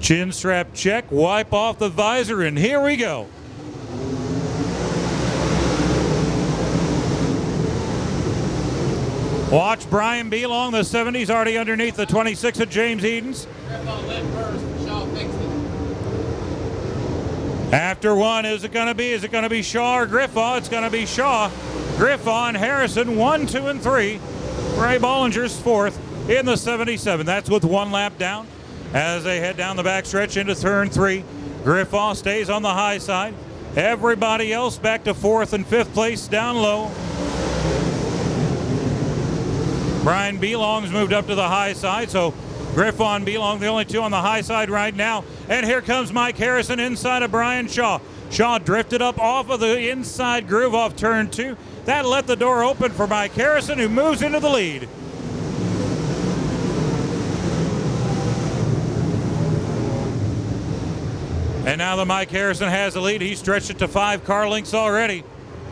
Chin strap check, wipe off the visor, and here we go. Watch Brian Belong, the 70's already underneath the 26 of James Edens. After one, is it going to be? Is it going to be Shaw or Griffaw? It's going to be Shaw. Griffaw and Harrison, 1, 2, and 3. Ray Bollinger's fourth in the 77. That's with one lap down. As they head down the backstretch into turn 3, Griffaw stays on the high side. Everybody else back to fourth and fifth place down low. Brian Belong's moved up to the high side, so Griffaw and Belong, the only two on the high side right now. And here comes Mike Harrison inside of Brian Shaw. Shaw drifted up off of the inside groove off turn 2. That let the door open for Mike Harrison, who moves into the lead. And now that Mike Harrison has the lead, he stretched it to 5 car lengths already.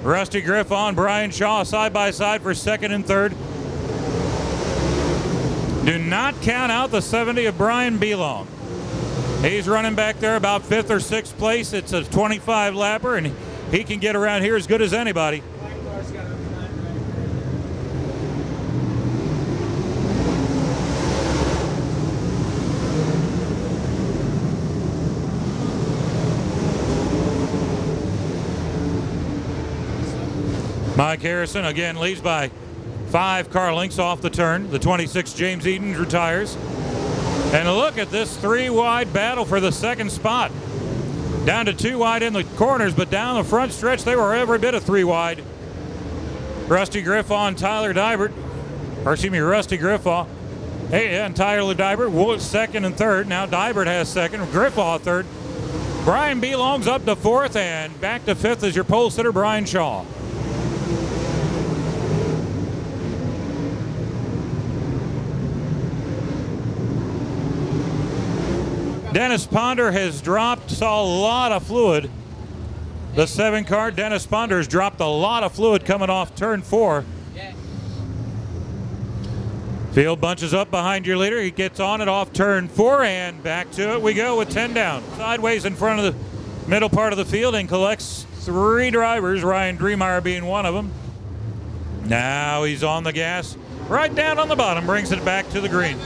Rusty Griffaw and Brian Shaw side by side for second and third. Do not count out the 70 of Brian Belong. He's running back there about 5th or 6th place. It's a 25 lapper, and he can get around here as good as anybody. Mike Harrison again leads by 5 car lengths off the turn. The 26 James Edens retires. And look at this 3-wide battle for the second spot. Down to 2 wide in the corners, but down the front stretch they were every bit of 3 wide. Rusty Griffaw and Tyler Dybert, or excuse me, Rusty Griffaw. Hey, and Tyler Dybert, second and third. Now Dybert has second, Griffaw third. Brian Belong's up to fourth, and back to fifth is your pole sitter, Brian Shaw. Dennis Ponder has saw a lot of fluid. The 7 car, Dennis Ponder, has dropped a lot of fluid coming off turn 4. Field bunches up behind your leader. He gets on it off turn 4, and back to it we go with 10 down. Sideways in front of the middle part of the field and collects 3 drivers, Ryan Dreemeyer being one of them. Now he's on the gas, right down on the bottom, brings it back to the green.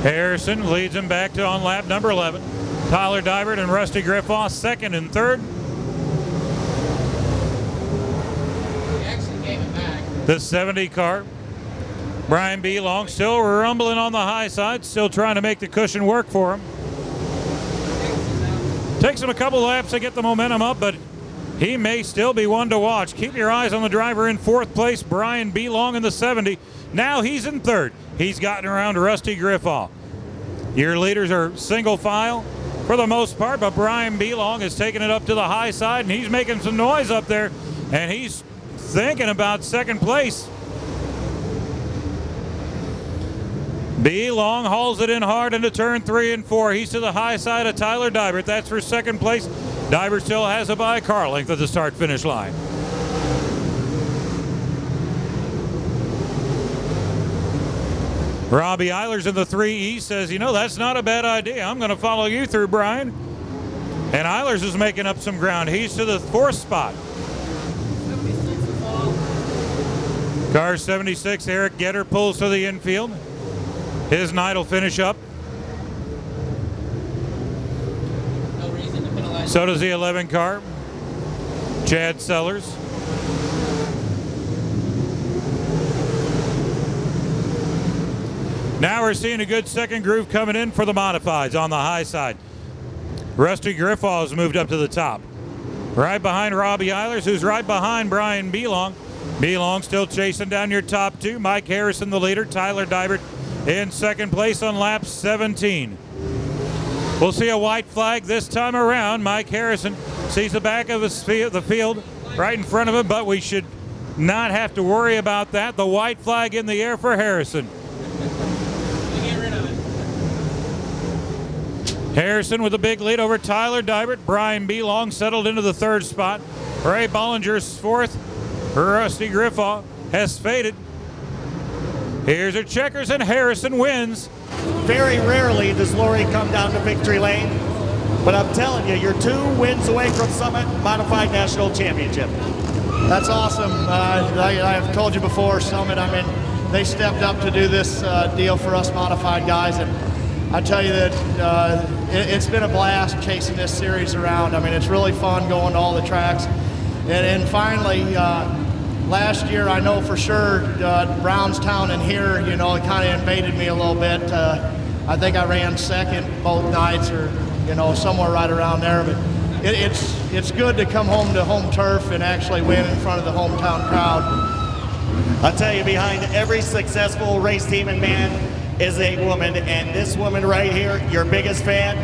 Harrison leads him back to on lap number 11. Tyler Dybert and Rusty Griffaw second and third. He actually gave it back. The 70 car. Brian Belong still rumbling on the high side, still trying to make the cushion work for him. Takes him a couple laps to get the momentum up, but he may still be one to watch. Keep your eyes on the driver in fourth place, Brian Belong in the 70. Now he's in third. He's gotten around Rusty Griffaw. Your leaders are single file for the most part, but Brian Belong is taking it up to the high side, and he's making some noise up there, and he's thinking about second place. Belong hauls it in hard into turn 3 and 4. He's to the high side of Tyler Dybert. That's for second place. Dybert still has it by a car length at the start-finish line. Robbie Eilers in the 3E says, you know, that's not a bad idea. I'm going to follow you through, Brian. And Eilers is making up some ground. He's to the 4th spot. Car 76, Eric Getter pulls to the infield. His night will finish up. No reason to penalize. So does the 11 car. Chad Sellers. Now we're seeing a good second groove coming in for the modifieds on the high side. Rusty Griffaw has moved up to the top. Right behind Robbie Eilers, who's right behind Brian Belong. Belong still chasing down your top 2. Mike Harrison, the leader. Tyler Dybert in second place on lap 17. We'll see a white flag this time around. Mike Harrison sees the back of the field right in front of him, but we should not have to worry about that. The white flag in the air for Harrison. Harrison with a big lead over Tyler Dybert. Brian B. Long settled into the 3rd spot. Ray Bollinger's 4th. Rusty Griffaw has faded. Here's her checkers, and Harrison wins. Very rarely does Lori come down to victory lane, but I'm telling you, you're 2 wins away from Summit Modified National Championship. That's awesome. I've told you before, Summit, I mean, they stepped up to do this deal for us modified guys, and I tell you that it's been a blast chasing this series around. I mean, it's really fun going to all the tracks. And finally, last year, I know for sure Brownstown and here, you know, it kind of invaded me a little bit. I think I ran 2nd both nights, or, you know, somewhere right around there. But it's good to come home to home turf and actually win in front of the hometown crowd. I'll tell you, behind every successful race team and man is a woman, and this woman right here, your biggest fan.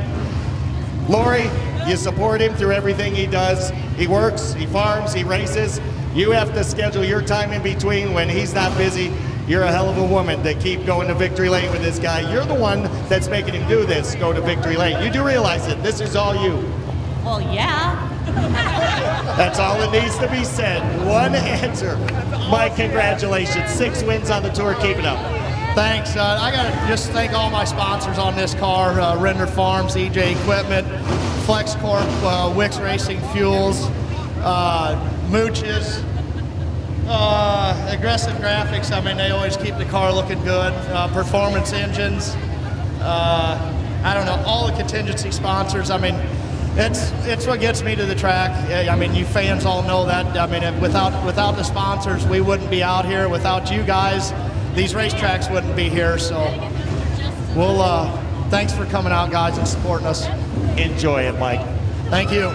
Lori, you support him through everything he does. He works, he farms, he races. You have to schedule your time in between when he's not busy. You're a hell of a woman to keep going to victory lane with this guy. You're the one that's making him do this, go to victory lane. You do realize it. This is all you. Well, yeah. That's all that needs to be said. One answer. Mike, congratulations. 6 wins on the tour. Keep it up. Thanks. I got to just thank all my sponsors on this car, Render Farms, EJ Equipment, Flex Corp, Wix Racing Fuels, Mooches, Aggressive Graphics. I mean, they always keep the car looking good. Performance Engines. I don't know, all the contingency sponsors. I mean, it's what gets me to the track. I mean, you fans all know that. I mean, without the sponsors, we wouldn't be out here. Without you guys, these racetracks wouldn't be here. So we'll thanks for coming out, guys, and supporting us. Enjoy it, Mike. Thank you.